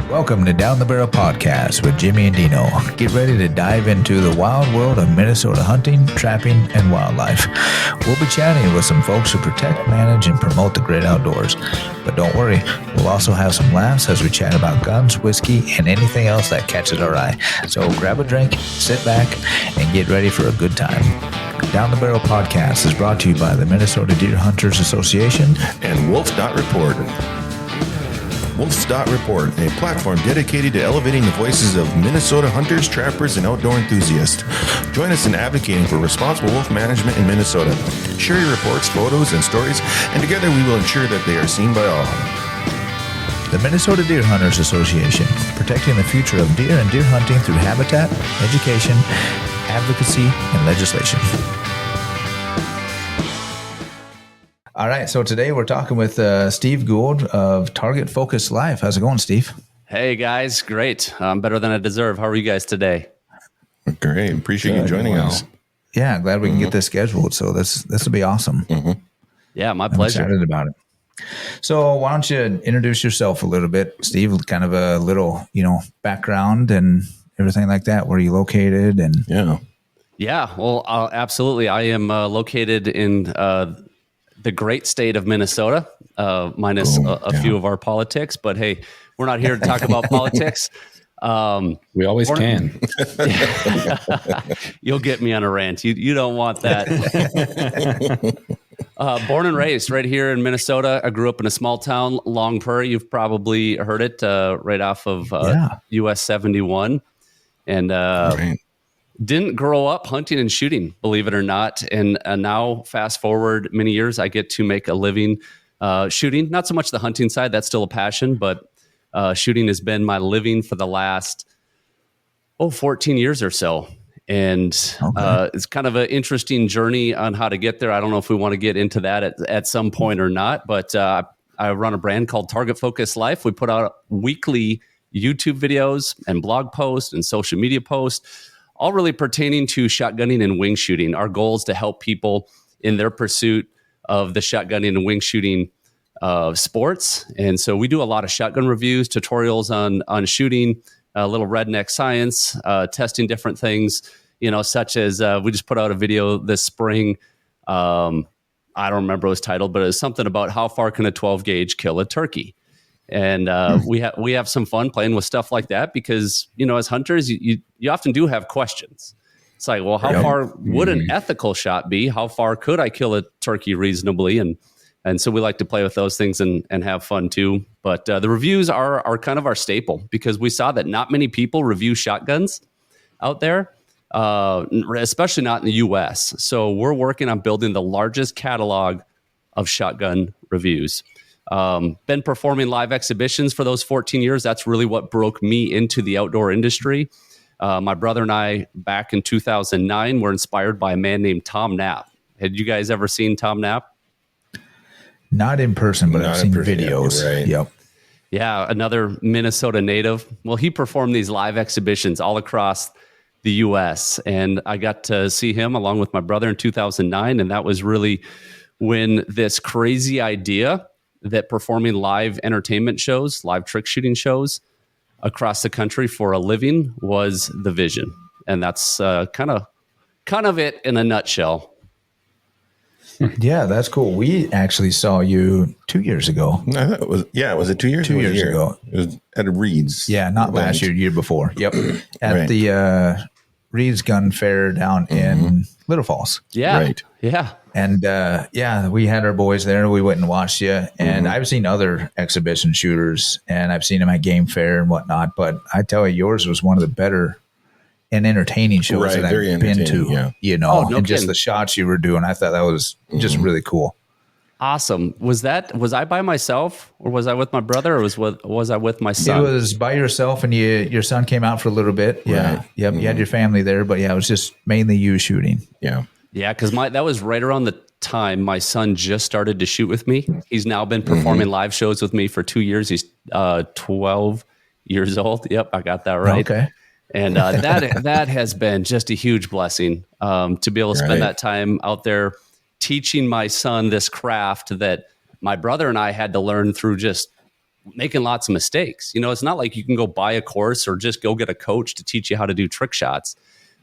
Welcome to Down the Barrel Podcast with Jimmy and Dino. Get ready to dive into the wild world of Minnesota hunting, trapping, and wildlife. We'll be chatting with some folks who protect, manage, and promote the great outdoors. But don't worry, we'll also have some laughs as we chat about guns, whiskey, and anything else that catches our eye. So grab a drink, sit back, and get ready for a good time. Down the Barrel Podcast is brought to you by the Minnesota Deer Hunters Association and Wolf.Report. Wolf.Report, a platform dedicated to elevating the voices of Minnesota hunters, trappers, and outdoor enthusiasts. Join us in advocating for responsible wolf management in Minnesota. Share your reports, photos, and stories, and together we will ensure that they are seen by all. The Minnesota Deer Hunters Association, protecting the future of deer and deer hunting through habitat, education, advocacy, and legislation. All right, so today we're talking with Steve Gould of Target Focus Life. How's it going, Steve? Hey, guys. Great. I'm better than I deserve. How are you guys today? Great. Appreciate you joining us. Yeah, glad we can get this scheduled. So this will be awesome. Mm-hmm. Yeah, my pleasure. I'm excited about it. So why don't you introduce yourself a little bit, Steve? Kind of a little, background and everything like that. Where are you located? And yeah. Well, absolutely. I am located in the great state of Minnesota, minus a few of our politics. But hey, we're not here to talk about politics. We always can. You'll get me on a rant. You don't want that. Born and raised right here in Minnesota. I grew up in a small town, Long Prairie. You've probably heard it, right off of US 71. And didn't grow up hunting and shooting, believe it or not. And now, fast forward many years, I get to make a living shooting. Not so much the hunting side, that's still a passion, but shooting has been my living for the last 14 years or so. And it's kind of an interesting journey on how to get there. I don't know if we want to get into that at some point or not, but I run a brand called Target Focus Life. We put out weekly YouTube videos and blog posts and social media posts, all really pertaining to shotgunning and wing shooting. Our goal is to help people in their pursuit of the shotgunning and wing shooting sports. And so we do a lot of shotgun reviews, tutorials on shooting, a little redneck science, testing different things, such as we just put out a video this spring. I don't remember what it was titled, but it was something about how far can a 12 gauge kill a turkey? And we have some fun playing with stuff like that because, as hunters, you often do have questions. It's like, well, how far would an ethical shot be? How far could I kill a turkey reasonably? And so we like to play with those things and have fun too. But the reviews are kind of our staple because we saw that not many people review shotguns out there, especially not in the U.S. So we're working on building the largest catalog of shotgun reviews. Been performing live exhibitions for those 14 years. That's really what broke me into the outdoor industry. My brother and I, back in 2009, were inspired by a man named Tom Knapp. Had you guys ever seen Tom Knapp? Not in person, but I've seen videos. Right. Yep. Yeah, another Minnesota native. Well, he performed these live exhibitions all across the U.S., and I got to see him along with my brother in 2009, and that was really when this crazy idea that performing live entertainment shows, live trick shooting shows across the country for a living was the vision. And that's kind of it in a nutshell. Yeah, that's cool. We actually saw you 2 years ago. No, was it 2 years? 2 years ago. It was at a Reed's. Yeah, not last year, year before. Yep. At the Reed's Gun Fair down in Little Falls. Yeah. Right. Yeah. And we had our boys there. We went and watched you. And I've seen other exhibition shooters, and I've seen them at Game Fair and whatnot. But I tell you, yours was one of the better and entertaining shows that I've been to. Yeah. Just the shots you were doing. I thought that was just really cool. Awesome. Was I by myself, or was I with my brother, or was I with my son? It was by yourself, and your son came out for a little bit. Yeah. Right. Yep. You had your family there, but it was just mainly you shooting. Yeah. Yeah, because that was right around the time my son just started to shoot with me. He's now been performing live shows with me for 2 years. He's 12 years old. Yep, I got that right. Okay. And that has been just a huge blessing to be able to spend that time out there teaching my son this craft that my brother and I had to learn through just making lots of mistakes. It's not like you can go buy a course or just go get a coach to teach you how to do trick shots.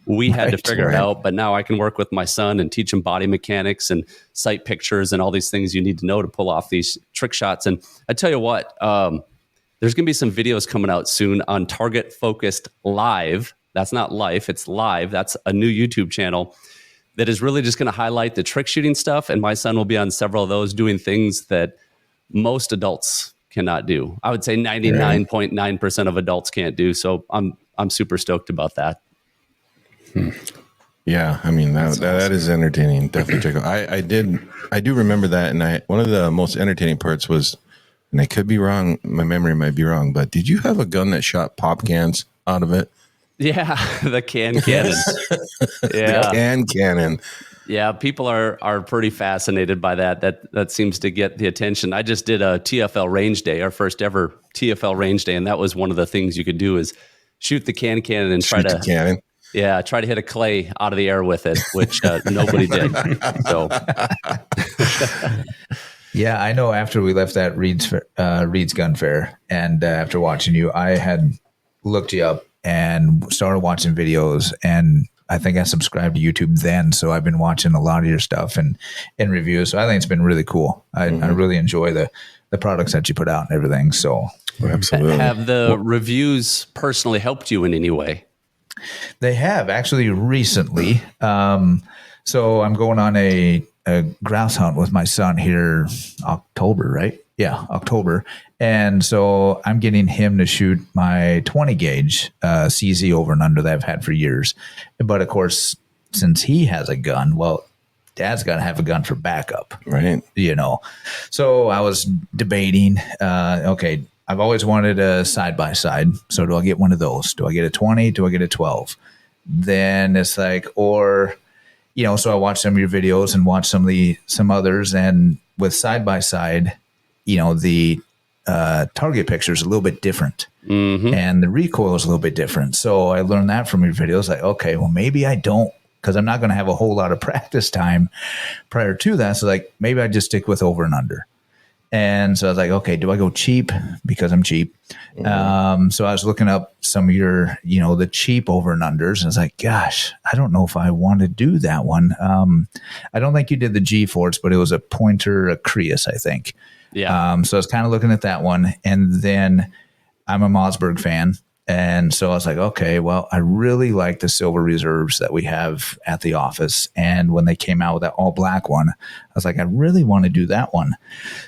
We had to figure it out, but now I can work with my son and teach him body mechanics and sight pictures and all these things you need to know to pull off these trick shots. And I tell you what, there's going to be some videos coming out soon on Target Focused Live. That's not life, it's live. That's a new YouTube channel that is really just going to highlight the trick shooting stuff. And my son will be on several of those doing things that most adults cannot do. I would say 99.9% of adults can't do. So I'm super stoked about that. Yeah, I mean that is entertaining. Definitely check out. I do remember that, and one of the most entertaining parts was, and I could be wrong, my memory might be wrong, but did you have a gun that shot pop cans out of it? Yeah, the cannon. Yeah, the cannon. Yeah, people are pretty fascinated by that. That seems to get the attention. I just did a TFL range day, our first ever TFL range day, and that was one of the things you could do is shoot the cannon and try to hit a clay out of the air with it, which nobody did. So, yeah, I know. After we left that Reed's Gun Fair, and after watching you, I had looked you up and started watching videos, and I think I subscribed to YouTube then. So I've been watching a lot of your stuff and reviews. So I think it's been really cool. I really enjoy the products that you put out and everything. So absolutely. Have the reviews personally helped you in any way? They have actually recently. So I'm going on a grouse hunt with my son here October, right? Yeah, October. And so I'm getting him to shoot my 20 gauge CZ over and under that I've had for years. But of course, since he has a gun, well, Dad's got to have a gun for backup. Right. So I was debating, okay, I've always wanted a side-by-side. So do I get one of those? Do I get a 20? Do I get a 12? Then it's like, or, so I watched some of your videos and watched some others. And with side-by-side, the target picture is a little bit different. Mm-hmm. And the recoil is a little bit different. So I learned that from your videos. Like, okay, well, maybe I don't, because I'm not going to have a whole lot of practice time prior to that. So like, maybe I just stick with over and under. And so I was like, okay, do I go cheap? Because I'm cheap. Mm-hmm. So I was looking up some of your, the cheap over and unders. And I was like, gosh, I don't know if I want to do that one. I don't think you did the G-Force, but it was a Pointer, a Creus, I think. Yeah. So I was kind of looking at that one. And then I'm a Mossberg fan. And so I was like, okay, well, I really like the silver reserves that we have at the office. And when they came out with that all black one, I was like, I really want to do that one.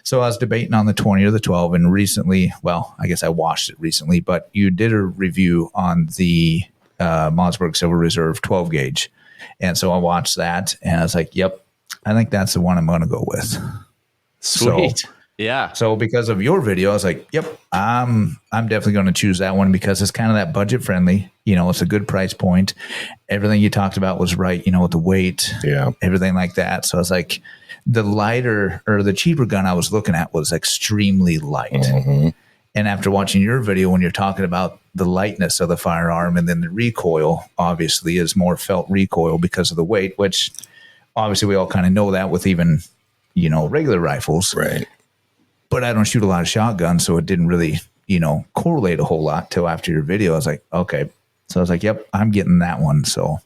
So I was debating on the 20 or the 12. And recently, well, I guess I watched it recently, but you did a review on the Mossberg Silver Reserve 12 gauge. And so I watched that and I was like, yep, I think that's the one I'm going to go with. Sweet. So, yeah. So because of your video, I was like, yep, I'm definitely going to choose that one because it's kind of that budget friendly. It's a good price point. Everything you talked about was right, with the weight, everything like that. So I was like, the lighter or the cheaper gun I was looking at was extremely light. Mm-hmm. And after watching your video, when you're talking about the lightness of the firearm and then the recoil, obviously is more felt recoil because of the weight, which obviously we all kind of know that with even, regular rifles. Right. But I don't shoot a lot of shotguns, so it didn't really, correlate a whole lot till after your video. I was like, okay. So I was like, yep, I'm getting that one. So,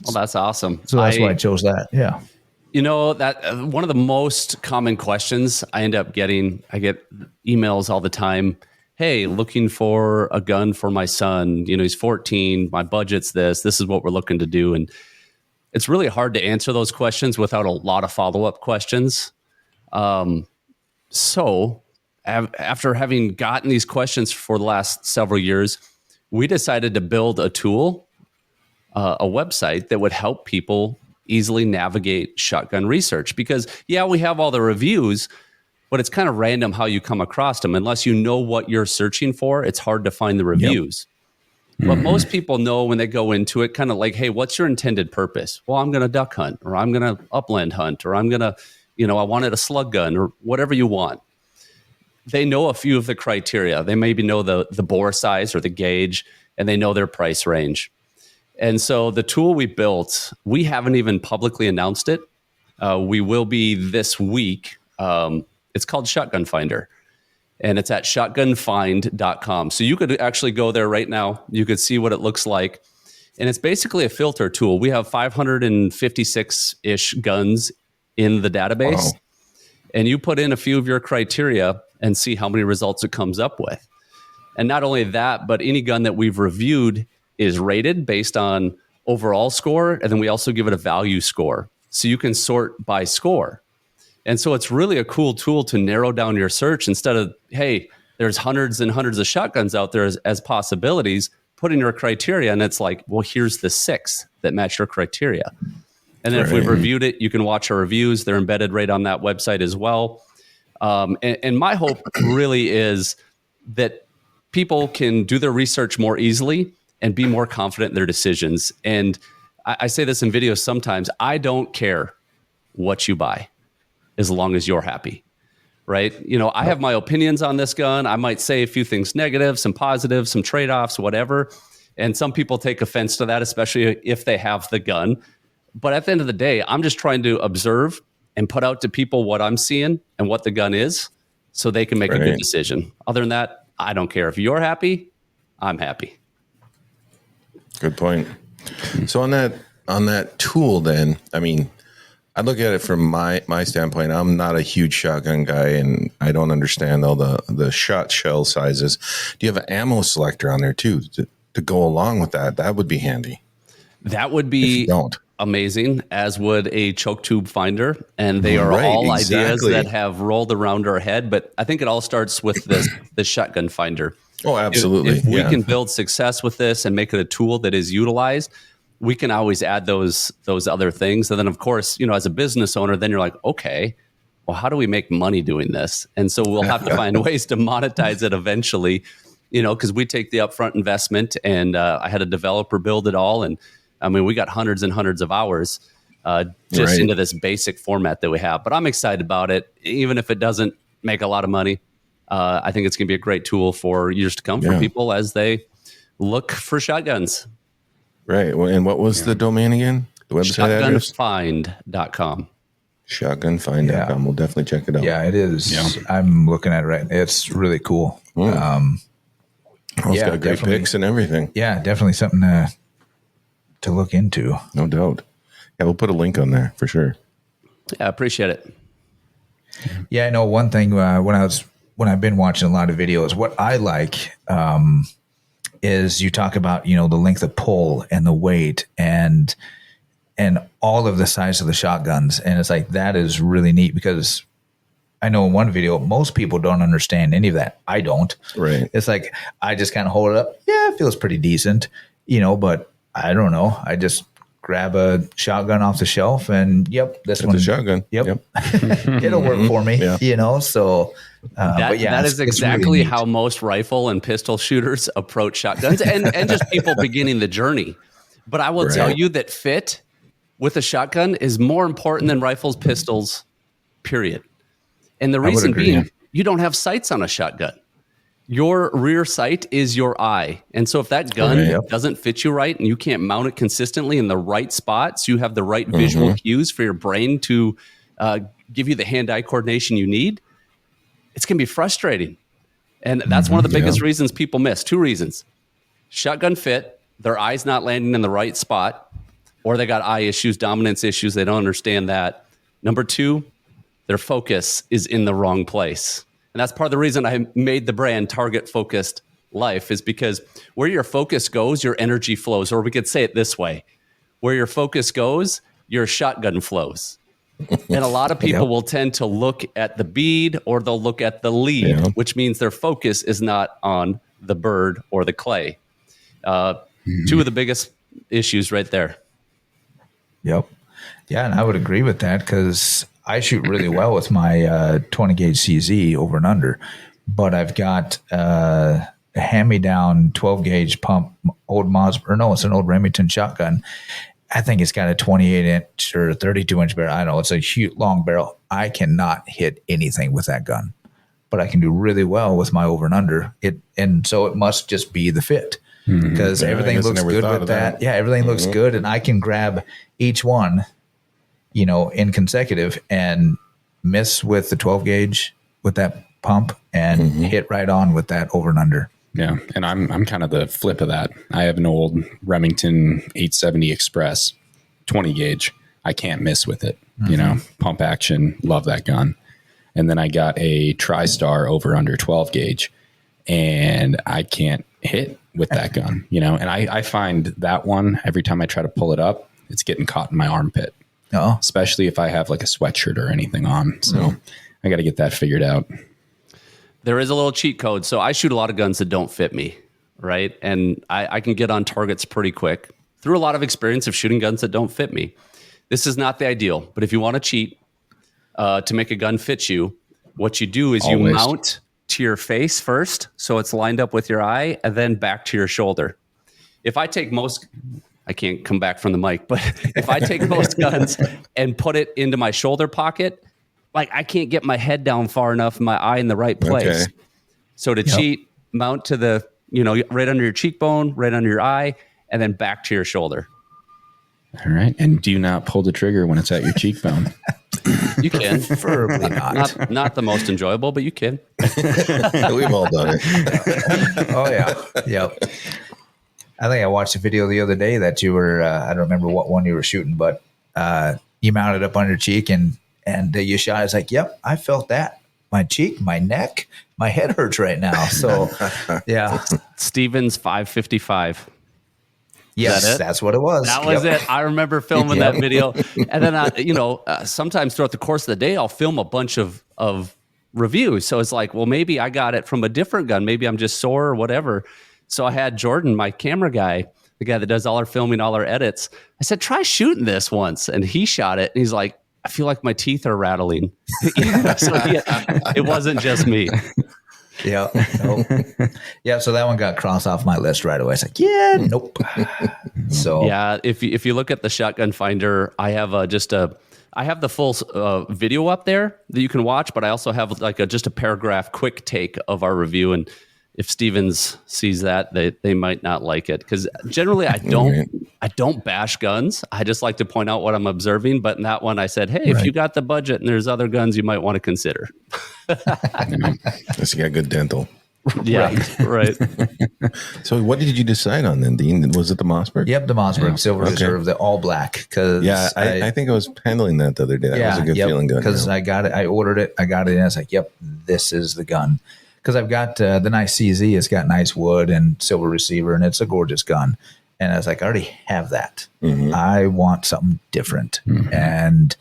well, that's awesome. So that's why I chose that. Yeah. That one of the most common questions I get emails all the time. Hey, looking for a gun for my son. He's 14. My budget's this. This is what we're looking to do. And it's really hard to answer those questions without a lot of follow-up questions. So after having gotten these questions for the last several years, we decided to build a tool, a website that would help people easily navigate shotgun research. Because, we have all the reviews, but it's kind of random how you come across them. Unless you know what you're searching for, it's hard to find the reviews. Yep. But most people know when they go into it, kind of like, hey, what's your intended purpose? Well, I'm going to duck hunt, or I'm going to upland hunt, or I'm going to I wanted a slug gun or whatever you want. They know a few of the criteria. They maybe know the bore size or the gauge, and they know their price range. And so the tool we built, we haven't even publicly announced it. We will be this week. It's called Shotgun Finder. and it's at shotgunfind.com. So you could actually go there right now. You could see what it looks like. And it's basically a filter tool. We have 556-ish guns in the database. Wow. And you put in a few of your criteria and see how many results it comes up with. And not only that, but any gun that we've reviewed is rated based on overall score. And then we also give it a value score. So you can sort by score. And so it's really a cool tool to narrow down your search instead of, hey, there's hundreds and hundreds of shotguns out there as possibilities. Put in your criteria, and it's like, well, here's the 6 that match your criteria. And then if we've reviewed it, you can watch our reviews. They're embedded right on that website as well. And my hope really is that people can do their research more easily and be more confident in their decisions. And I say this in videos sometimes, I don't care what you buy as long as you're happy. Right? You know, I have my opinions on this gun. I might say a few things negative, some positives, some trade-offs, whatever. And some people take offense to that, especially if they have the gun. But at the end of the day, I'm just trying to observe and put out to people what I'm seeing and what the gun is so they can make a good decision. Other than that, I don't care. If you're happy, I'm happy. Good point. So on that tool then, I mean, I look at it from my standpoint. I'm not a huge shotgun guy, and I don't understand all the shot shell sizes. Do you have an ammo selector on there too to go along with that? That would be handy. That would be amazing, as would a choke tube finder. And they are all ideas that have rolled around our head. But I think it all starts with the shotgun finder. Oh, absolutely. If we can build success with this and make it a tool that is utilized, we can always add those other things. And then, of course, you know, as a business owner, then you're like, okay, well, how do we make money doing this? And so we'll have to find ways to monetize it eventually, you know, because we take the upfront investment, and I had a developer build it all. And I mean, we got hundreds and hundreds of hours just into this basic format that we have. But I'm excited about it. Even if it doesn't make a lot of money, I think it's going to be a great tool for years to come for people as they look for shotguns. Right. Well, and what was the domain again? The website address? Shotgunfind.com. Shotgunfind.com. We'll definitely check it out. Yeah, it is. Yeah. I'm looking at it right. It's really cool. It's got great pics and everything. Yeah, definitely something to look into. No doubt. Yeah, we'll put a link on there for sure. Yeah, I appreciate it. Yeah, I know one thing when I've been watching a lot of videos, what I like is you talk about, you know, the length of pull and the weight and all of the size of the shotguns. And it's like, that is really neat, because I know in one video, most people don't understand any of that. I don't. Right. It's like, I just kind of hold it up. Yeah, it feels pretty decent, you know, but I don't know. I just grab a shotgun off the shelf and this one's a shotgun. Yep. It'll work for me, you know? So, that is exactly really how most rifle and pistol shooters approach shotguns and just people beginning the journey. But I will tell you that fit with a shotgun is more important than rifles, pistols, period. And the reason being, you don't have sights on a shotgun. Your rear sight is your eye. And so if that gun doesn't fit you right and you can't mount it consistently in the right spots, you have the right visual cues for your brain to give you the hand-eye coordination you need, it's going to be frustrating. And that's one of the biggest reasons people miss. 2 reasons. Shotgun fit, their eye's not landing in the right spot, or they got eye issues, dominance issues. They don't understand that. Number 2, their focus is in the wrong place. And that's part of the reason I made the brand Target Focused Life, is because where your focus goes, your energy flows. Or we could say it this way: where your focus goes, your shotgun flows. And a lot of people will tend to look at the bead, or they'll look at the lead, which means their focus is not on the bird or the clay. 2 of the biggest issues right there. Yep. Yeah, and I would agree with that, because I shoot really well with my 20 gauge CZ over and under, but I've got a hand-me-down 12 gauge pump, it's an old Remington shotgun. I think it's got a 28 inch or 32 inch barrel. I don't know. It's a huge, long barrel. I cannot hit anything with that gun, but I can do really well with my over and under it. And so it must just be the fit, because everything looks good with that. Yeah. Everything looks good. And I can grab each one, you know, in consecutive and miss with the 12 gauge with that pump and hit right on with that over and under. Yeah, and I'm kind of the flip of that. I have an old Remington 870 Express 20 gauge. I can't miss with it. You know, pump action, love that gun. And then I got a TriStar over under 12 gauge, and I can't hit with that gun, you know. And I find that one, every time I try to pull it up, it's getting caught in my armpit. Oh, especially if I have like a sweatshirt or anything on. So I got to get that figured out. There is a little cheat code. So I shoot a lot of guns that don't fit me, right? And I can get on targets pretty quick through a lot of experience of shooting guns that don't fit me. This is not the ideal, but if you want to cheat to make a gun fit you, what you do is you mount to your face first, so it's lined up with your eye, and then back to your shoulder. If I take I can't come back from the mic, but if I take most guns and put it into my shoulder pocket, like I can't get my head down far enough, my eye in the right place. Okay. So to cheat, mount to the, right under your cheekbone, right under your eye, and then back to your shoulder. All right. And do not pull the trigger when it's at your cheekbone. You can. Preferably not. Not the most enjoyable, but you can. We've all done it. Oh, yeah. Yep. I think I watched a video the other day that you were, I don't remember what one you were shooting, but you mounted up on your cheek and you shot. It's like, yep, I felt that. My cheek, my neck, my head hurts right now. So, yeah. Stevens 555. Yes, that's what it was. That was it. I remember filming that video. And then, sometimes throughout the course of the day, I'll film a bunch of reviews. So it's like, well, maybe I got it from a different gun. Maybe I'm just sore or whatever. So I had Jordan, my camera guy, the guy that does all our filming, all our edits. I said, try shooting this once. And he shot it. And he's like, I feel like my teeth are rattling. It wasn't just me. Yeah. Nope. Yeah. So that one got crossed off my list right away. It's like, nope. So yeah, if you look at the Shotgun Finder, I have I have the full video up there that you can watch, but I also have like just a paragraph quick take of our review. And if Stevens sees that, they might not like it, because generally I don't bash guns. I just like to point out what I'm observing. But in that one, I said, hey, if you got the budget and there's other guns you might want to consider. Unless you got good dental. Yeah, right. So what did you decide on then, Dean? Was it the Mossberg? Yep, the Mossberg Silver Reserve, the all black. I think I was handling that the other day. That was a good feeling gun. Because I got it, I ordered it, I got it, and I was like, yep, this is the gun. Because I've got the nice CZ. It's got nice wood and silver receiver, and it's a gorgeous gun. And I was like, I already have that. I want something different. And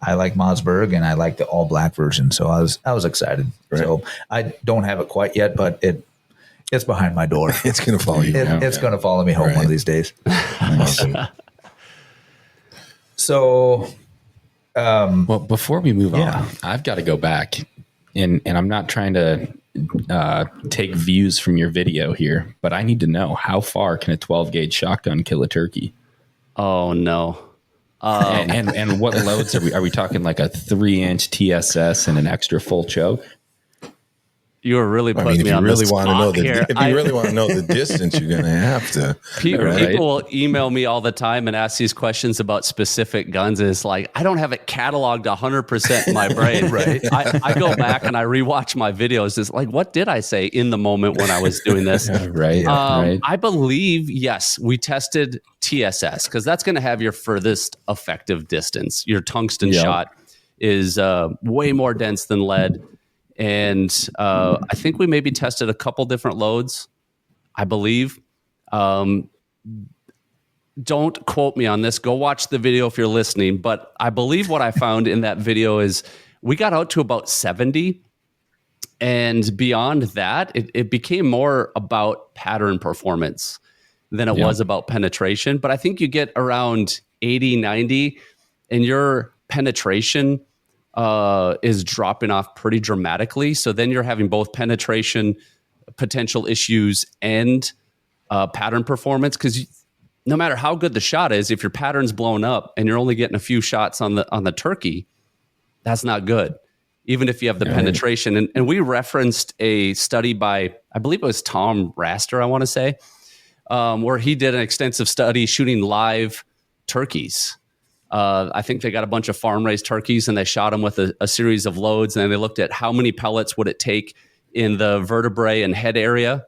I like Mossberg, and I like the all black version. So I was excited. Right. So I don't have it quite yet, but it's behind my door. It's going to follow you. It's going to follow me home one of these days. Awesome. So, well, before we move on, I've got to go back, and I'm not trying to take views from your video here, but I need to know, how far can a 12 gauge shotgun kill a turkey? Oh no. And what loads are we talking, like a 3-inch TSS and an extra full choke? You were really putting me on the spot here. If you really want to know the distance, you're going to have to. People will email me all the time and ask these questions about specific guns. And it's like, I don't have it cataloged 100% in my brain. Right. I go back and I rewatch my videos. It's like, what did I say in the moment when I was doing this? Right. I believe, yes, we tested TSS, because that's going to have your furthest effective distance. Your tungsten shot is way more dense than lead. And I think we maybe tested a couple different loads, I believe. Don't quote me on this. Go watch the video if you're listening. But I believe what I found in that video is we got out to about 70. And beyond that, it became more about pattern performance than it was about penetration. But I think you get around 80, 90, and your penetration is dropping off pretty dramatically. So then you're having both penetration potential issues and pattern performance, because no matter how good the shot is, if your pattern's blown up and you're only getting a few shots on the turkey, that's not good, even if you have the penetration. And we referenced a study by, I believe it was Tom Raster, I want to say, where he did an extensive study shooting live turkeys. I think they got a bunch of farm raised turkeys and they shot them with a series of loads. And then they looked at how many pellets would it take in the vertebrae and head area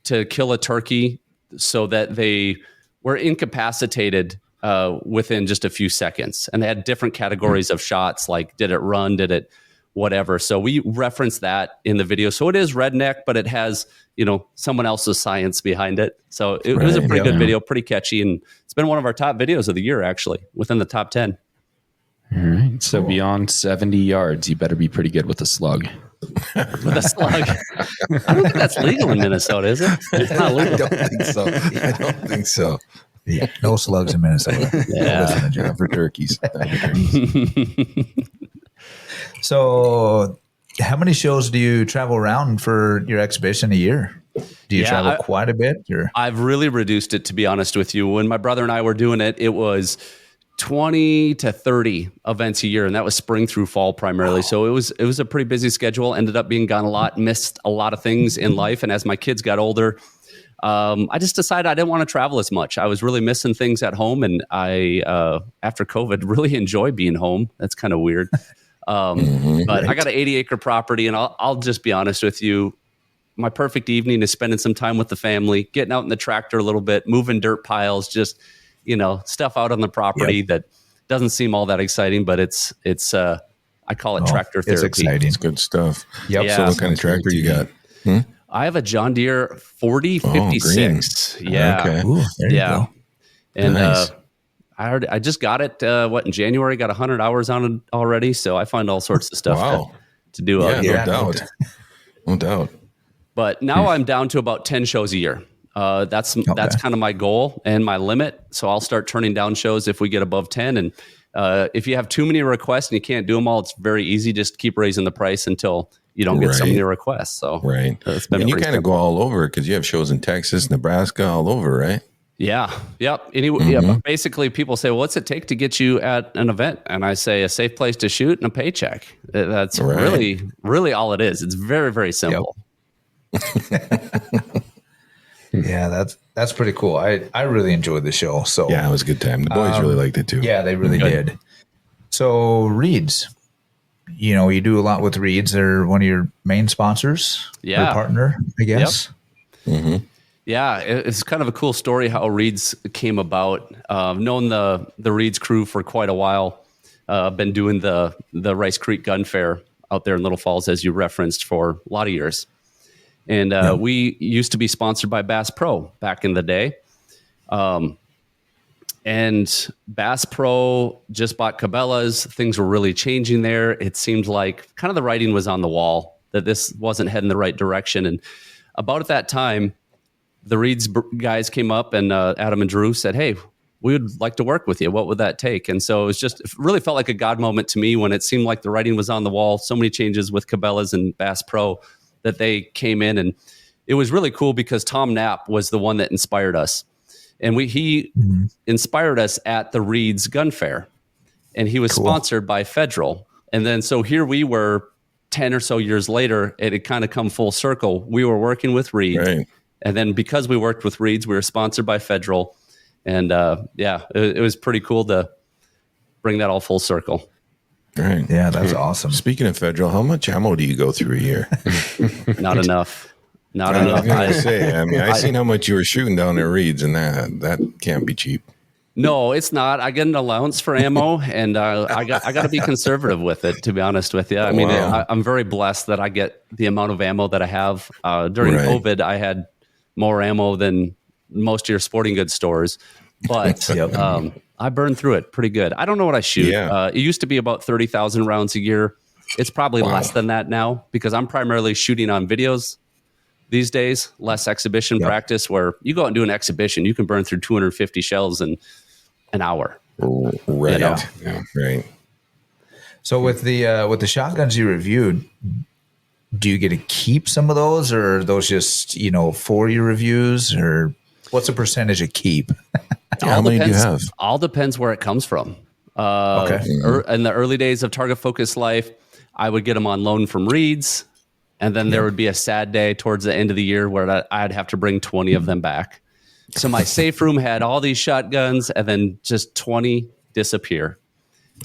to kill a turkey so that they were incapacitated within just a few seconds. And they had different categories of shots, like did it run, did it whatever. So we reference that in the video. So it is redneck, but it has, someone else's science behind it. So it was a pretty good video, pretty catchy. And it's been one of our top videos of the year, actually, within the top 10. All right. So beyond 70 yards, you better be pretty good with a slug. With a slug. I don't think that's legal in Minnesota, is it? It's not legal. I don't think so. Yeah, no slugs in Minnesota. Not for turkeys. So, how many shows do you travel around for your exhibition a year? Do you travel quite a bit? Or? I've really reduced it, to be honest with you. When my brother and I were doing it, it was 20 to 30 events a year, and that was spring through fall primarily. Wow. So it was a pretty busy schedule. Ended up being gone a lot, missed a lot of things in life. And as my kids got older, I just decided I didn't want to travel as much. I was really missing things at home, and I after COVID really enjoy being home. That's kind of weird. But I got an 80-acre property, and I'll just be honest with you. My perfect evening is spending some time with the family, getting out in the tractor a little bit, moving dirt piles, just stuff out on the property that doesn't seem all that exciting, but it's I call it tractor therapy. It's exciting. It's good stuff. Yep. Yeah. So what kind of tractor you got? I have a John Deere 4056. Yeah. Okay. Ooh, there you go. And nice. I just got it in January, got 100 hours on it already, so I find all sorts of stuff to do. No doubt. But now I'm down to about 10 shows a year. That's kind of my goal and my limit. So I'll start turning down shows if we get above 10. And if you have too many requests and you can't do them all, it's very easy. Just keep raising the price until you don't get so many requests. So it's been you kind of go all over because you have shows in Texas, Nebraska, all over, right? Yeah. Yep. Yeah, basically, people say, well, what's it take to get you at an event? And I say a safe place to shoot and a paycheck. That's really, really all it is. It's very, very simple. Yep. Yeah, that's pretty cool. I really enjoyed the show. So yeah, it was a good time. The boys really liked it too. Yeah, they really did. So Reeds, you do a lot with Reeds. They're one of your main sponsors, your partner, I guess. Yep. Mm-hmm. Yeah, it's kind of a cool story how Reeds came about. I've known the Reeds crew for quite a while. Been doing the Rice Creek Gun Fair out there in Little Falls, as you referenced, for a lot of years. And we used to be sponsored by Bass Pro back in the day. And Bass Pro just bought Cabela's. Things were really changing there. It seemed like kind of the writing was on the wall that this wasn't heading the right direction. And about at that time, the Reeds guys came up and Adam and Drew said, hey, we would like to work with you. What would that take? And so it really felt like a God moment to me when it seemed like the writing was on the wall. So many changes with Cabela's and Bass Pro that they came in, and it was really cool because Tom Knapp was the one that inspired us. And he inspired us at the Reeds Gun Fair, and he was sponsored by Federal. And then, so here we were 10 or so years later, it had kind of come full circle. We were working with Reeds. Right. And then because we worked with Reeds, we were sponsored by Federal. And it was pretty cool to bring that all full circle. Right. Yeah, that's awesome. Speaking of Federal, how much ammo do you go through a year? Not enough. Not enough. I seen how much you were shooting down at Reeds, and that can't be cheap. No, it's not. I get an allowance for ammo, and I got to be conservative with it, to be honest with you. I mean, I'm very blessed that I get the amount of ammo that I have. During COVID, I had more ammo than most of your sporting goods stores, but I burned through it pretty good. I don't know what I shoot. Yeah. It used to be about 30,000 rounds a year. It's probably less than that now because I'm primarily shooting on videos these days, less exhibition practice, where you go out and do an exhibition, you can burn through 250 shells in an hour. Right. Yeah, right. So with the shotguns you reviewed, do you get to keep some of those, or are those just, for your reviews, or what's the percentage of keep? How many do you have? All depends where it comes from. In the early days of Target Focus life, I would get them on loan from Reeds. And then there would be a sad day towards the end of the year where I'd have to bring 20 of them back. So my safe room had all these shotguns and then just 20 disappear,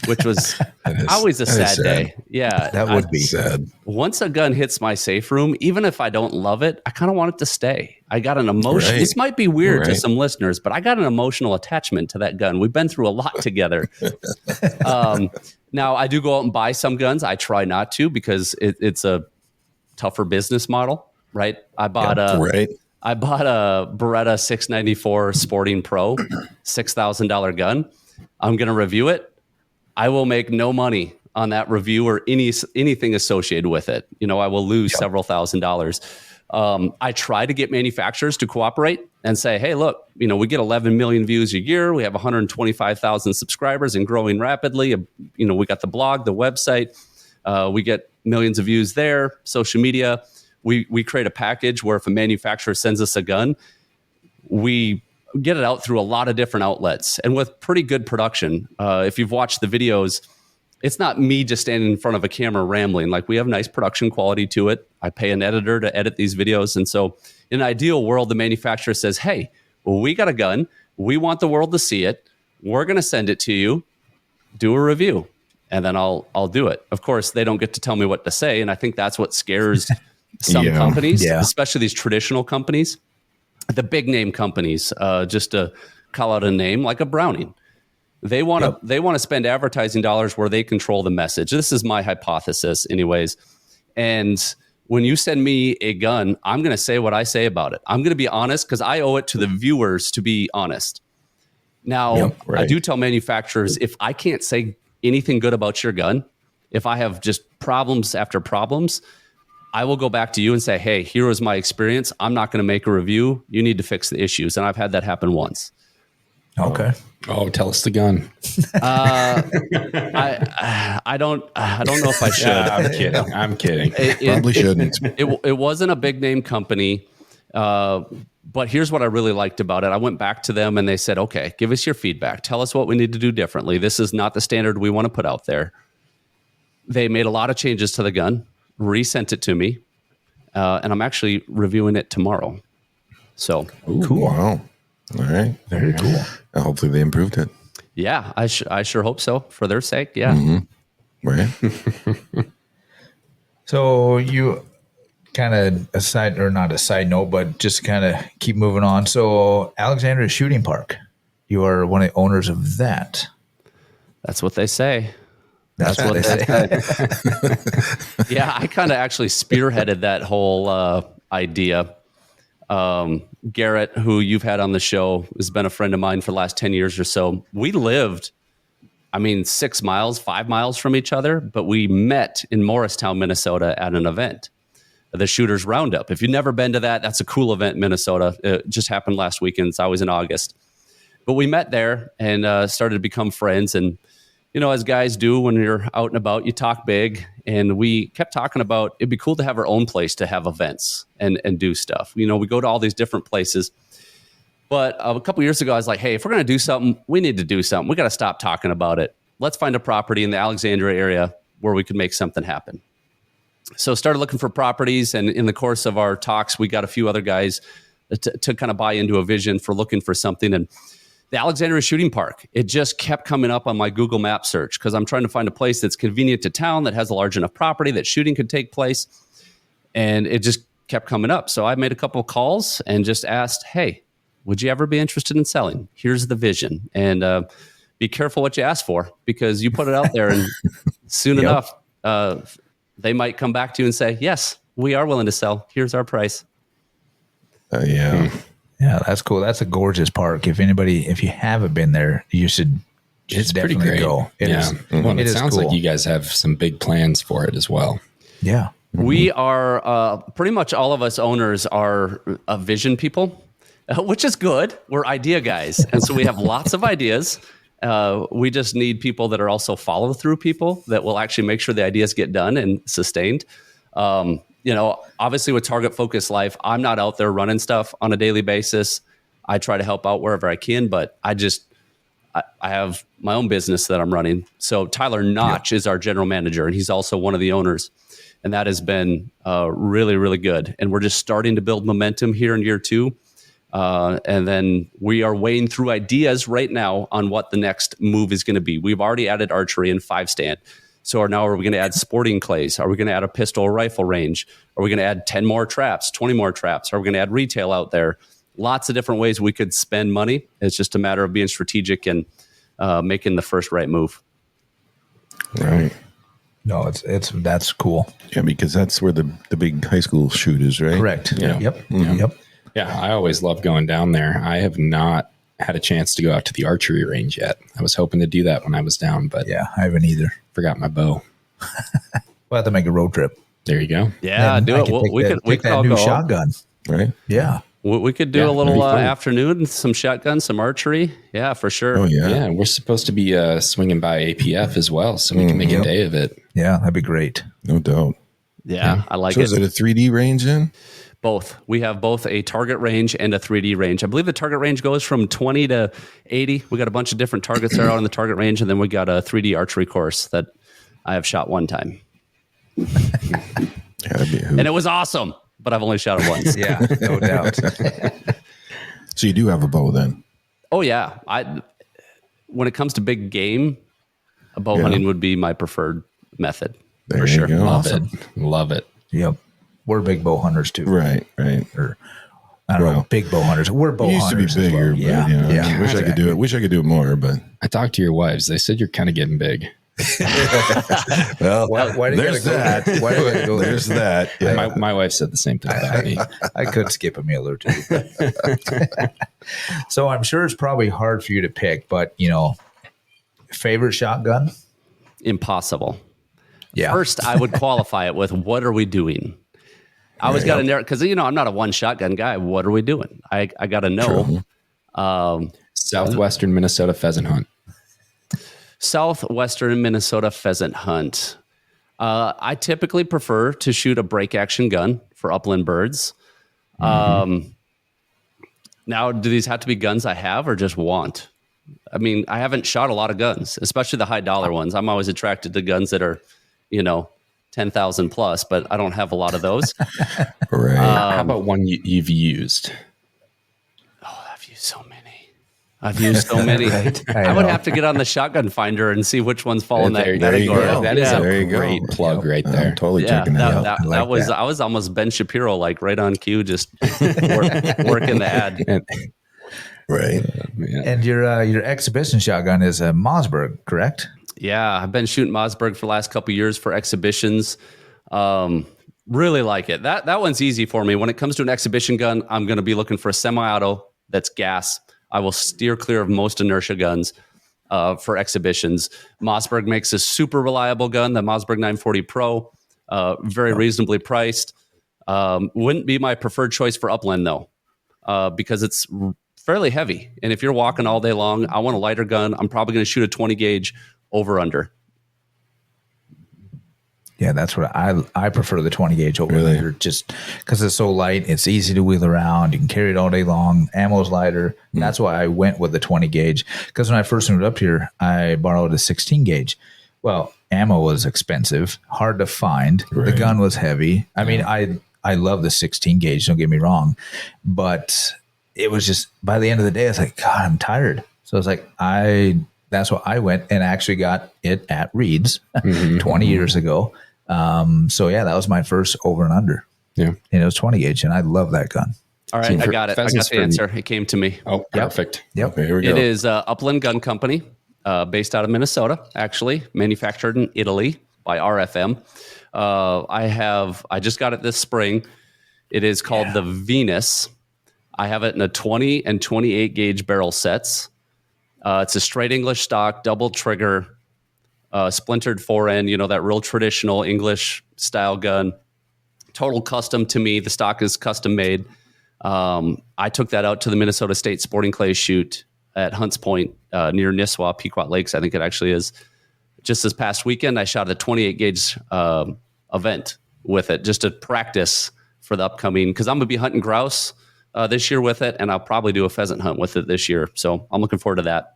which was always a sad day. Yeah. That would be sad. Once a gun hits my safe room, even if I don't love it, I kind of want it to stay. I got an emotion. Right. This might be weird to some listeners, but I got an emotional attachment to that gun. We've been through a lot together. Now, I do go out and buy some guns. I try not to because it's a tougher business model, right? I bought a Beretta 694 Sporting Pro, $6,000 gun. I'm going to review it. I will make no money on that review or anything associated with it. You know, I will lose several $1,000s. I try to get manufacturers to cooperate and say, hey, look, you know, we get 11 million views a year. We have 125,000 subscribers and growing rapidly. You know, we got the blog, the website. We get millions of views there, social media. We create a package where if a manufacturer sends us a gun, we get it out through a lot of different outlets and with pretty good production. If you've watched the videos, it's not me just standing in front of a camera rambling. Like, we have nice production quality to it. I pay an editor to edit these videos. And so in an ideal world, the manufacturer says, hey, well, we got a gun. We want the world to see it. We're going to send it to you. Do a review. And then I'll do it. Of course, they don't get to tell me what to say. And I think that's what scares some companies, especially these traditional companies, the big name companies, just to call out a name like a Browning. They want to spend advertising dollars where they control the message. This is my hypothesis anyways. And when you send me a gun, I'm going to say what I say about it. I'm going to be honest because I owe it to the viewers to be honest. Now, I do tell manufacturers, if I can't say anything good about your gun, if I have just problems after problems, I will go back to you and say, hey, here was my experience. I'm not going to make a review. You need to fix the issues. And I've had that happen once. Okay. Oh, tell us the gun. I don't know if I should. I'm kidding. Probably shouldn't. It wasn't a big name company. But here's what I really liked about it. I went back to them and they said, okay, give us your feedback. Tell us what we need to do differently. This is not the standard we want to put out there. They made a lot of changes to the gun, resent it to me, and I'm actually reviewing it tomorrow. So cool. Wow. All right. Very cool. Hopefully they improved it. Yeah, I sure hope so for their sake. Yeah. Mm-hmm. Right. So you kind of not a side note, but just kind of keep moving on. So Alexandria Shooting Park, you are one of the owners of that. That's what they say. That's what they say. Yeah, I kind of actually spearheaded that whole idea. Garrett, who you've had on the show, has been a friend of mine for the last 10 years or so. We lived, 6 miles, 5 miles from each other, but we met in Morristown, Minnesota at an event, the Shooters Roundup. If you've never been to that, that's a cool event in Minnesota. It just happened last weekend. It's always in August. But we met there and started to become friends. And, you know, as guys do when you're out and about, you talk big. And we kept talking about it'd be cool to have our own place to have events and do stuff. You know, we go to all these different places. But a couple years ago, I was like, hey, if we're going to do something, we need to do something. We got to stop talking about it. Let's find a property in the Alexandria area where we could make something happen. So started looking for properties. And in the course of our talks, we got a few other guys to kind of buy into a vision for looking for something. And the Alexandria Shooting Park, it just kept coming up on my Google Map search because I'm trying to find a place that's convenient to town, that has a large enough property that shooting could take place. And it just kept coming up. So I made a couple of calls and just asked, hey, would you ever be interested in selling? Here's the vision. And be careful what you ask for because you put it out there and soon enough, they might come back to you and say, yes, we are willing to sell. Here's our price. Yeah. Yeah, that's cool. That's a gorgeous park. If you haven't been there, you should just definitely go. It is. Well, it sounds cool. like you guys have some big plans for it as well. Yeah. We are pretty much all of us owners are vision people, which is good. We're idea guys. And so we have lots of ideas. We just need people that are also follow through people that will actually make sure the ideas get done and sustained. You know, obviously with Target Focus Life, I'm not out there running stuff on a daily basis. I try to help out wherever I can, but I have my own business that I'm running. So Tyler Notch is our general manager, and he's also one of the owners. And that has been really, really good. And we're just starting to build momentum here in year 2. And then we are weighing through ideas right now on what the next move is going to be. We've already added archery and 5-stand. So now are we going to add sporting clays? Are we going to add a pistol or rifle range? Are we going to add 10 more traps, 20 more traps? Are we going to add retail out there? Lots of different ways we could spend money. It's just a matter of being strategic and making the first right move. Right. No, that's cool. Yeah, because that's where the big high school shoot is, right? Correct. Yeah. Yep. Mm-hmm. Yep. Yeah, I always love going down there. I have not had a chance to go out to the archery range yet. I was hoping to do that when I was down, but Yeah, I haven't either. forgot my bow. We'll have to make a road trip. There you go. Yeah, And do I it. can take We that, could we take could that all new go. shotgun. Right? Yeah. We could do Yeah, a little that'd be cool. afternoon, some shotgun, some archery. Yeah, for sure. Oh, yeah. Yeah, we're supposed to be swinging by APF as well, so we can make a day of it. Yeah, that'd be great. No doubt. Yeah, I like So it. is it a 3D range then? Both. We have both a target range and a 3D range. I believe the target range goes from 20 to 80. We got a bunch of different targets that are out in the target range, and then we got a 3D archery course that I have shot one time. Yeah, that'd be a hoot. And it was awesome, but I've only shot it once. Yeah, no doubt. So you do have a bow then? Oh yeah. When it comes to big game, a bow hunting would be my preferred method. There for you sure. go. Awesome. Love it. Yep. We're big bow hunters too. Right, right. Or, I don't know, Well, big bow hunters. We're bow It used to be hunters. as bigger, well. but Yeah. you know, Yeah. wish I could do it. Wish I could do it more, but I talked to your wives. They said you're kind of getting big. well, Why do you there's gotta go- that. why do you gotta go there? There's that. Yeah. My wife said the same thing about me. I could skip a meal or two. So I'm sure it's probably hard for you to pick, but favorite shotgun? Impossible. Yeah. First, I would qualify it with what are we doing? I always got to narrow because I'm not a one shotgun guy. What are we doing? I got to know. Southwestern Minnesota pheasant hunt. Southwestern Minnesota pheasant hunt. I typically prefer to shoot a break action gun for upland birds. Now, do these have to be guns I have or just want? I mean, I haven't shot a lot of guns, especially the high dollar ones. I'm always attracted to guns that are, 10,000 plus, but I don't have a lot of those. Right. How about one you've used? Oh, I've used so many. I would have to get on the shotgun finder and see which ones fall in that There you category. go. That is There you a go. great plug right I'm there. totally Yeah, checking that out. that, I like was that. I was almost Ben Shapiro, like right on cue, just working the ad. And, Right. yeah. And your exhibition shotgun is a Mossberg, correct? Yeah, I've been shooting Mossberg for the last couple of years for exhibitions. Really like it. That one's easy for me. When it comes to an exhibition gun, I'm going to be looking for a semi-auto that's gas. I will steer clear of most inertia guns for exhibitions. Mossberg makes a super reliable gun, the Mossberg 940 Pro, very reasonably priced. Wouldn't be my preferred choice for upland though, because it's fairly heavy. And if you're walking all day long, I want a lighter gun. I'm probably going to shoot a 20 gauge over under. Yeah, that's what I prefer the 20 gauge over Really? under, just because it's so light. It's easy to wheel around. You can carry it all day long. Ammo's lighter. That's why I went with the 20 gauge. Because when I first moved up here, I borrowed a 16 gauge. Well, ammo was expensive, hard to find. The Right. gun was heavy. I mean, I love the 16 gauge. Don't get me wrong, but it was just by the end of the day, I was like, God, I'm tired. So I was like, that's why I went and actually got it at Reed's 20 years ago. So yeah, that was my first over and under. Yeah. And it was 20 gauge, and I love that gun. All right, I got it. I got the answer. It came to me. Oh, perfect. Yep. Okay, here we go. It is Upland Gun Company, based out of Minnesota, actually, manufactured in Italy by RFM. I just got it this spring. It is called the Venus. I have it in a 20 and 28 gauge barrel sets. It's a straight English stock, double trigger, splintered forend, that real traditional English style gun. Total custom to me. The stock is custom made. I took that out to the Minnesota State Sporting Clays shoot at Hunts Point near Nisswa, Pequot Lakes, I think it actually is. Just this past weekend, I shot a 28 gauge event with it just to practice for the upcoming, because I'm going to be hunting grouse this year with it, and I'll probably do a pheasant hunt with it this year. So I'm looking forward to that.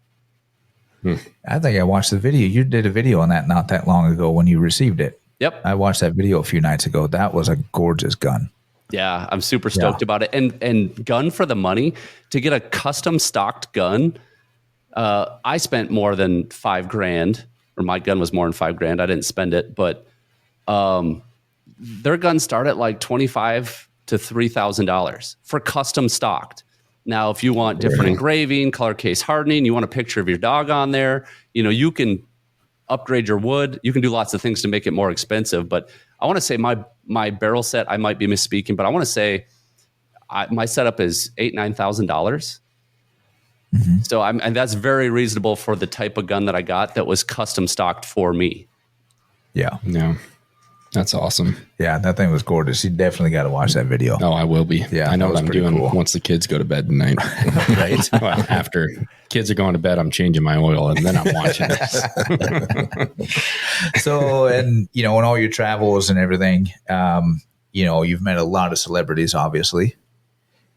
I think I watched the video. You did a video on that not that long ago when you received it. Yep. I watched that video a few nights ago. That was a gorgeous gun. Yeah, I'm super stoked about it. And gun for the money, to get a custom stocked gun, I spent more than $5,000, or my gun was more than $5,000. I didn't spend it, but their guns start at like $2,500 to $3,000 for custom stocked. Now, if you want different engraving, color case hardening, you want a picture of your dog on there, you can upgrade your wood. You can do lots of things to make it more expensive. But I want to say my barrel set, I might be misspeaking, but I want to say my setup is $8,000-9,000. Mm-hmm. So and that's very reasonable for the type of gun that I got that was custom stocked for me. Yeah. That's awesome. Yeah, that thing was gorgeous. You definitely got to watch that video. Oh, I will be. Yeah, I know what I'm doing once the kids go to bed tonight. Right? Well, after kids are going to bed, I'm changing my oil and then I'm watching this. So, and in all your travels and everything, you've met a lot of celebrities, obviously.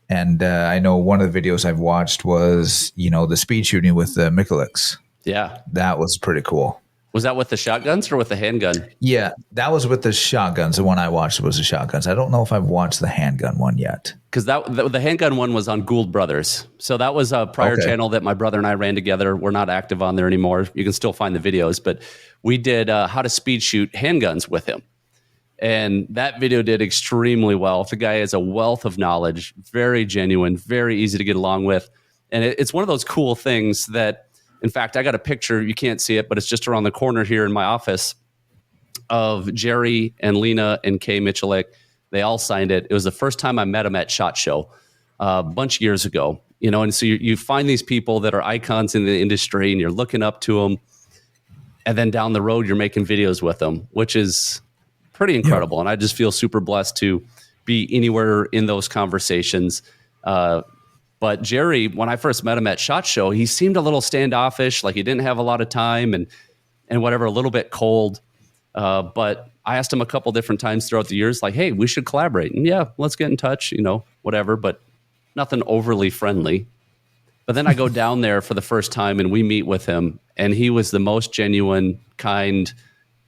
And I know one of the videos I've watched was, the speed shooting with the Mikulicks. Yeah. That was pretty cool. Was that with the shotguns or with the handgun? Yeah, that was with the shotguns. The one I watched was the shotguns. I don't know if I've watched the handgun one yet. Because the handgun one was on Gould Brothers. So that was a prior channel that my brother and I ran together. We're not active on there anymore. You can still find the videos. But we did how to speed shoot handguns with him. And that video did extremely well. The guy has a wealth of knowledge, very genuine, very easy to get along with. And it's one of those cool things that, in fact, I got a picture. You can't see it, but it's just around the corner here in my office of Jerry and Lena and Kay Michalik. They all signed it. It was the first time I met them at SHOT Show a bunch of years ago. And so you find these people that are icons in the industry and you're looking up to them. And then down the road, you're making videos with them, which is pretty incredible. And I just feel super blessed to be anywhere in those conversations. But Jerry, when I first met him at SHOT Show, he seemed a little standoffish, like he didn't have a lot of time and whatever, a little bit cold. But I asked him a couple different times throughout the years, like, hey, we should collaborate. And yeah, let's get in touch, whatever, but nothing overly friendly. But then I go down there for the first time and we meet with him, and he was the most genuine, kind,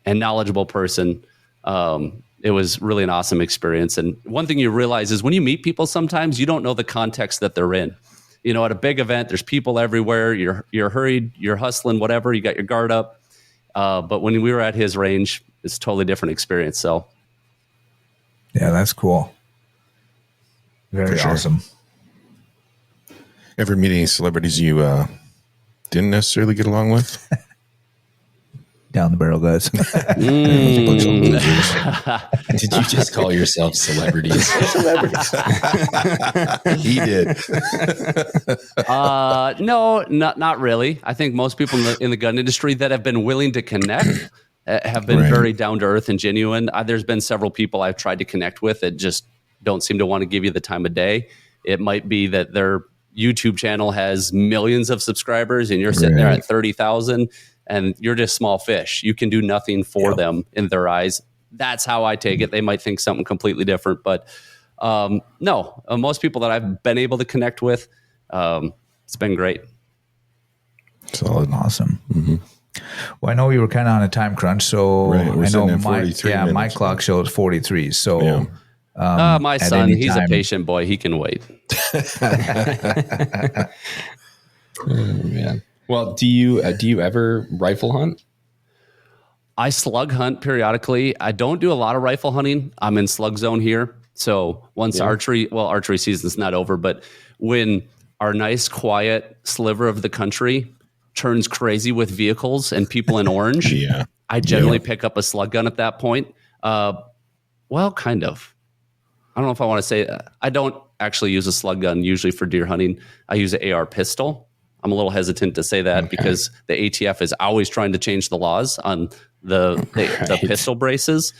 and knowledgeable person. It was really an awesome experience. And one thing you realize is when you meet people, sometimes you don't know the context that they're in. At a big event, there's people everywhere. You're hurried, you're hustling, whatever. You got your guard up. But when we were at his range, it's a totally different experience. So, yeah, that's cool. Very awesome. Ever meet any celebrities you didn't necessarily get along with? Down the barrel, guys. Did you just call yourself celebrities? He did. No, not really. I think most people in the gun industry that have been willing to connect have been very down to earth and genuine. There's been several people I've tried to connect with that just don't seem to want to give you the time of day. It might be that their YouTube channel has millions of subscribers and you're sitting there at 30,000. And you're just small fish. You can do nothing for them in their eyes. That's how I take it. They might think something completely different. But no, most people that I've been able to connect with, it's been great. Solid. Awesome. Mm-hmm. Well, I know you were kind of on a time crunch. So I know my clock shows 43. So my son, he's a patient boy. He can wait. Oh, man. Well, do you ever rifle hunt? I slug hunt periodically. I don't do a lot of rifle hunting. I'm in slug zone here. So once archery season's not over, but when our nice, quiet sliver of the country turns crazy with vehicles and people in orange, I generally pick up a slug gun at that point. Well, kind of. I don't know if I want to say that. I don't actually use a slug gun usually for deer hunting. I use an AR pistol. I'm a little hesitant to say that because the ATF is always trying to change the laws on the pistol braces.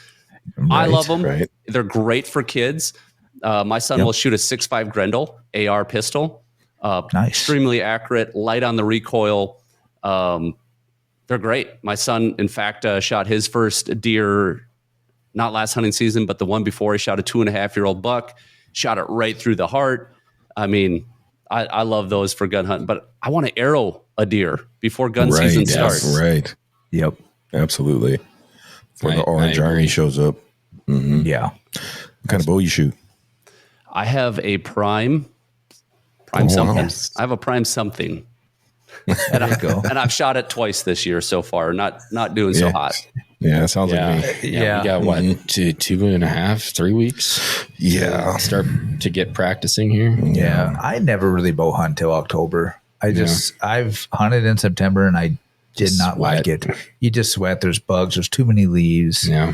I love them. Right. They're great for kids. My son will shoot a 6.5 Grendel AR pistol. Extremely accurate, light on the recoil. They're great. My son, in fact, shot his first deer, not last hunting season, but the one before. He shot a 2.5-year-old buck, shot it right through the heart. I mean, I love those for gun hunting, but I want to arrow a deer before gun season starts. Right. Yep. Absolutely. Before the orange army shows up. Mm-hmm. Yeah. What kind of bow you shoot? I have a prime something. Wow. I have a prime something. And I've shot it twice this year so far. Not doing so hot. Yeah, that sounds like me. Yeah, we got what, 2.5, 3 weeks? Yeah. Start to get practicing here. Yeah. I never really bow hunt till October. I've hunted in September and I did not like it. You just sweat. There's bugs. There's too many leaves. Yeah.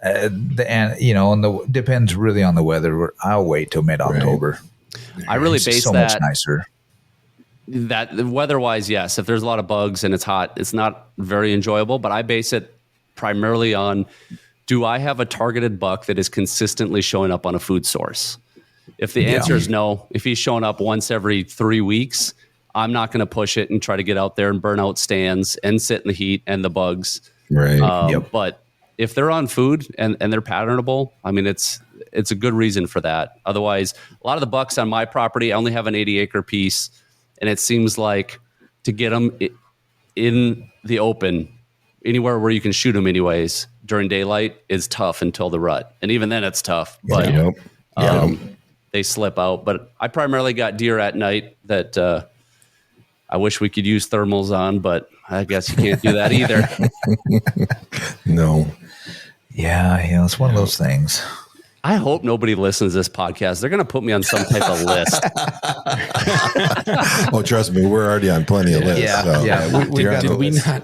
Depends really on the weather. I'll wait till mid-October. I really It's base so that much nicer. That weather-wise, yes. If there's a lot of bugs and it's hot, it's not very enjoyable. But I base it primarily on: do I have a targeted buck that is consistently showing up on a food source? If the answer is no, if he's showing up once every 3 weeks, I'm not going to push it and try to get out there and burn out stands and sit in the heat and the bugs. Right. But if they're on food and they're patternable, I mean, it's a good reason for that. Otherwise, a lot of the bucks on my property, I only have an 80-acre piece, and it seems like to get them in the open, anywhere where you can shoot them anyways, during daylight is tough until the rut. And even then it's tough, but they slip out. But I primarily got deer at night that I wish we could use thermals on, but I guess you can't do that either. No. Yeah, it's one of those things. I hope nobody listens to this podcast. They're going to put me on some type of list. Oh, trust me, we're already on plenty of lists. Yeah, so. yeah.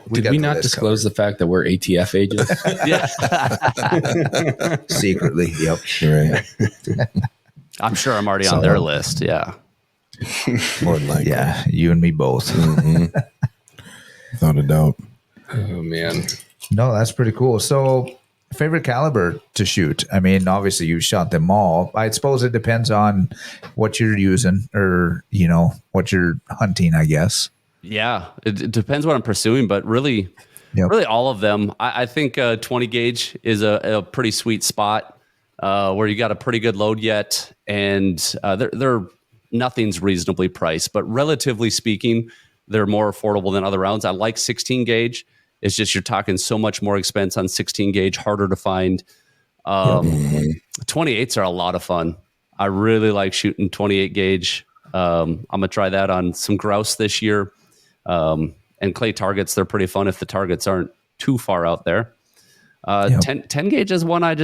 Did we not disclose the fact that we're ATF agents? Yeah. Secretly, yep. Right. I'm sure I'm already on their list. Yeah. More than likely. Yeah, you and me both. Without a doubt. Oh, man. No, that's pretty cool. So, favorite caliber to shoot? I mean, obviously you shot them all. I suppose it depends on what you're using or, what you're hunting, I guess. Yeah. It depends what I'm pursuing, but really all of them. I think 20 gauge is a pretty sweet spot where you got a pretty good load yet. And they're nothing's reasonably priced, but relatively speaking, they're more affordable than other rounds. I like 16 gauge. It's just you're talking so much more expense on 16 gauge, harder to find. 28s are a lot of fun. I really like shooting 28 gauge. I'm going to try that on some grouse this year. And clay targets, they're pretty fun if the targets aren't too far out there. 10 gauge is one I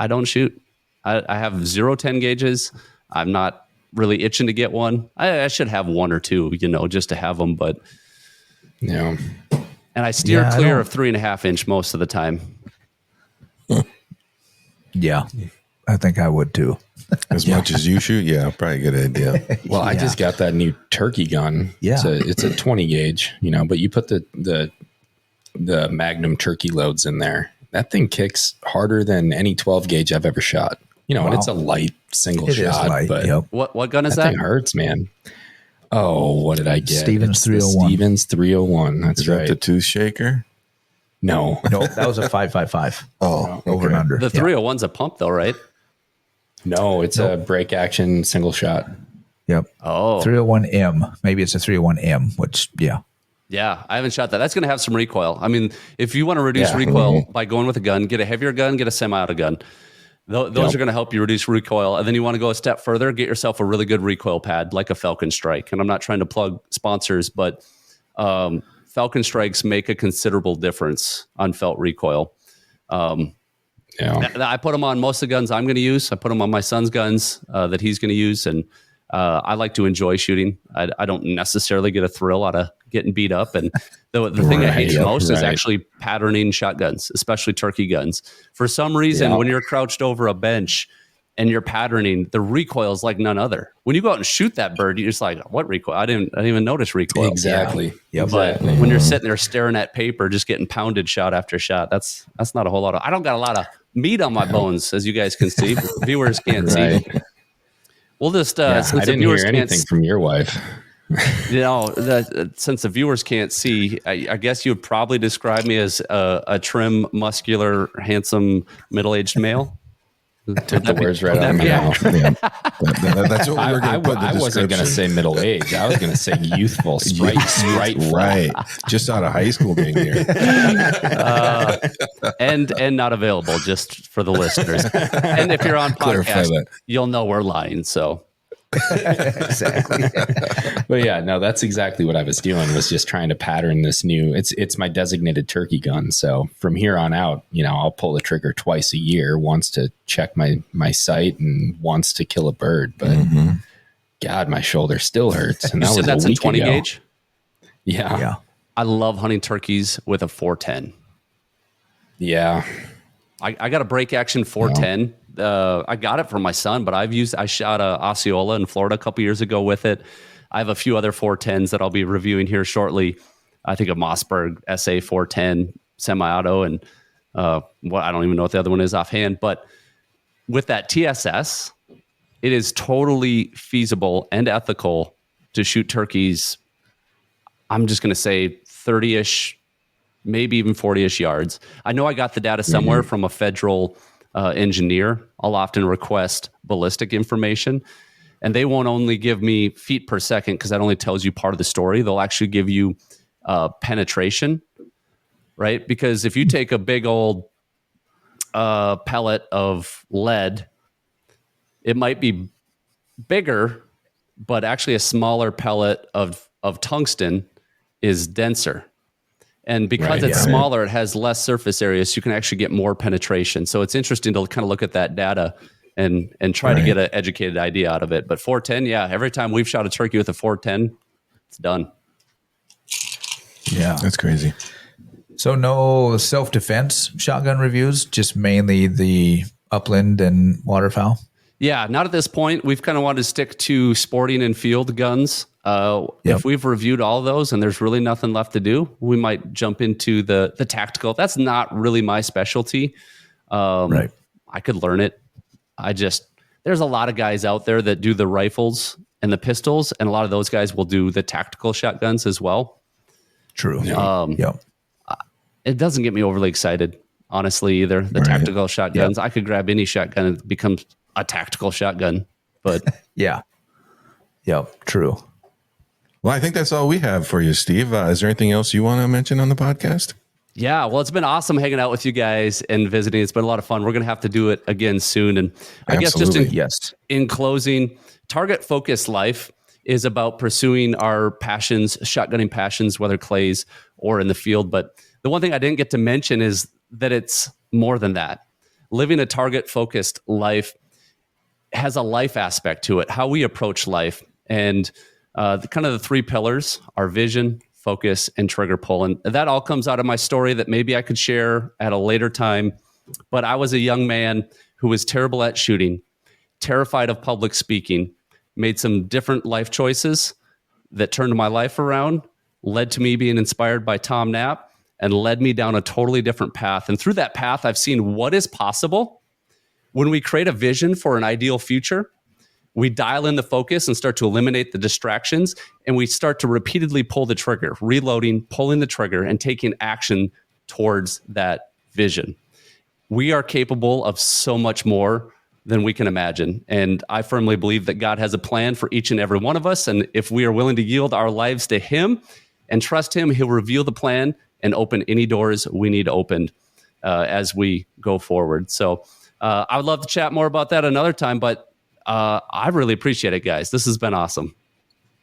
don't shoot. I have 0 10 gauges. I'm not really itching to get one. I should have one or two, just to have them. But yeah. And I steer clear of 3.5 inch most of the time. Yeah, I think I would too. As much as you shoot, probably a good idea. Well, I just got that new turkey gun. Yeah, it's a 20 gauge, but you put the Magnum turkey loads in there. That thing kicks harder than any 12 gauge I've ever shot. And it's a light single shot. Is light, but what gun is that? That thing hurts, man. Oh, what did I get? Stevens 301. Stevens 301. That's right. The tooth shaker? No, that was a 5.55. Oh, over and under. The 301's a pump though, right? No, it's a break action single shot. Yep. Oh, 301M. Maybe it's a 301M, which Yeah, I haven't shot that. That's going to have some recoil. I mean, if you want to reduce recoil by going with a gun, get a heavier gun, get a semi-auto gun. Those are going to help you reduce recoil. And then you want to go a step further, get yourself a really good recoil pad like a Falcon Strike. And I'm not trying to plug sponsors, but Falcon Strikes make a considerable difference on felt recoil. I put them on most of the guns I'm going to use. I put them on my son's guns that he's going to use. And I like to enjoy shooting. I don't necessarily get a thrill out of getting beat up. And the thing I hate the most is actually patterning shotguns, especially turkey guns. For some reason, when you're crouched over a bench and you're patterning, the recoil is like none other. When you go out and shoot that bird, you're just like, what recoil? I didn't even notice recoil. Exactly. Yeah. But when you're sitting there staring at paper, just getting pounded shot after shot, that's not a whole lot of, I don't got a lot of meat on my bones, as you guys can see. Viewers can't see. We'll just, since I didn't the viewers hear anything from your wife. Since the viewers can't see, I guess you would probably describe me as a trim, muscular, handsome, middle-aged male. Took the words right out of my mouth. Yeah. That's what we were going to put in the I wasn't going to say middle age. I was going to say youthful, spriteful. Right. Just out of high school being here. And not available, just for the listeners. And if you're on podcast, you'll know we're lying. So Exactly. But yeah, no, that's exactly what I was doing, was just trying to pattern this new, it's my designated turkey gun. So from here on out, I'll pull the trigger twice a year, once to check my sight and once to kill a bird. But God, my shoulder still hurts. And that was that's a 20 ago. gauge. Yeah. I love hunting turkeys with a 410. Yeah. I got a break action 410. I got it from my son, but I shot a Osceola in Florida a couple years ago with it. I have a few other 410s that I'll be reviewing here shortly. I think a Mossberg SA 410 semi-auto, and I don't even know what the other one is offhand. But with that TSS, it is totally feasible and ethical to shoot turkeys. I'm just going to say 30-ish, maybe even 40-ish yards. I know I got the data somewhere from a federal engineer. I'll often request ballistic information, and they won't only give me feet per second, because that only tells you part of the story. They'll actually give you penetration, right? Because if you take a big old pellet of lead, it might be bigger, but actually a smaller pellet of tungsten is denser. And because it's smaller, it has less surface area, so you can actually get more penetration. So it's interesting to kind of look at that data and try to get an educated idea out of it. But 410, every time we've shot a turkey with a 410, it's done. Yeah. That's crazy. So no self-defense shotgun reviews, just mainly the upland and waterfowl? Yeah, not at this point. We've kind of wanted to stick to sporting and field guns. If we've reviewed all of those and there's really nothing left to do, we might jump into the tactical. That's not really my specialty. Right. I could learn it. There's a lot of guys out there that do the rifles and the pistols, and a lot of those guys will do the tactical shotguns as well. True. It doesn't get me overly excited, honestly, either. The tactical shotguns. I could grab any shotgun and it becomes a tactical shotgun. But true. Well, I think that's all we have for you, Steve. Is there anything else you want to mention on the podcast? Yeah, well, it's been awesome hanging out with you guys and visiting. It's been a lot of fun. We're going to have to do it again soon. And I guess just in closing, target focused life is about pursuing our passions, shotgunning passions, whether clays or in the field. But the one thing I didn't get to mention is that it's more than that. Living a target focused life has a life aspect to it, how we approach life. And the three pillars are vision, focus, and trigger pull. And that all comes out of my story that maybe I could share at a later time. But I was a young man who was terrible at shooting, terrified of public speaking, made some different life choices that turned my life around, led to me being inspired by Tom Knapp, and led me down a totally different path. And through that path, I've seen what is possible when we create a vision for an ideal future. We dial in the focus and start to eliminate the distractions, and we start to repeatedly pull the trigger, reloading, pulling the trigger, and taking action towards that vision. We are capable of so much more than we can imagine. And I firmly believe that God has a plan for each and every one of us. And if we are willing to yield our lives to Him and trust Him, He'll reveal the plan and open any doors we need opened as we go forward. So I would love to chat more about that another time, but I really appreciate it, guys. This has been awesome.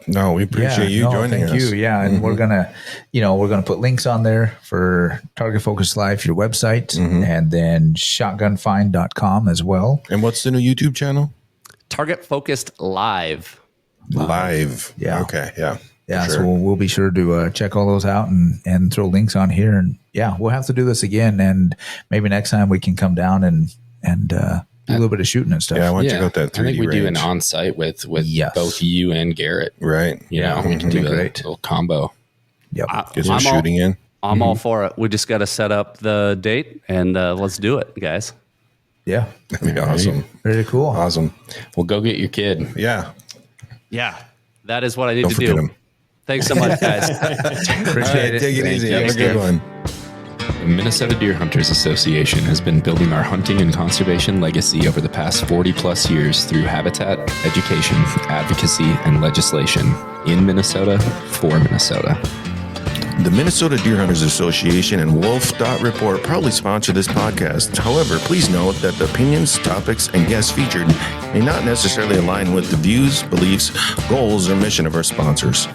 No, we appreciate you joining us. Thank you. Yeah. And we're going to put links on there for Target Focused Life, your website, and then shotgunfind.com as well. And what's the new YouTube channel? Target Focused Live. Live. Yeah. Okay. Yeah. Yeah. Sure. So we'll be sure to check all those out and throw links on here. And we'll have to do this again. And maybe next time we can come down and do a little bit of shooting and stuff. Yeah, I want you to go to that 3D I think we range. do an on-site with both you and Garrett. Right. We can do a little combo. Yep. Get some shooting in. I'm all for it. We just got to set up the date and let's do it, guys. Yeah. That'd be awesome. Very cool. Awesome. Well, go get your kid. Yeah. Yeah. That is what I need Don't to forget do. him. Thanks so much, guys. Appreciate it. Take it easy. you. Have a good one. The Minnesota Deer Hunters Association has been building our hunting and conservation legacy over the past 40 plus years through habitat, education, advocacy, and legislation in Minnesota for Minnesota. The Minnesota Deer Hunters Association and Wolf Dot Report proudly sponsor this podcast. However, please note that the opinions, topics, and guests featured may not necessarily align with the views, beliefs, goals, or mission of our sponsors.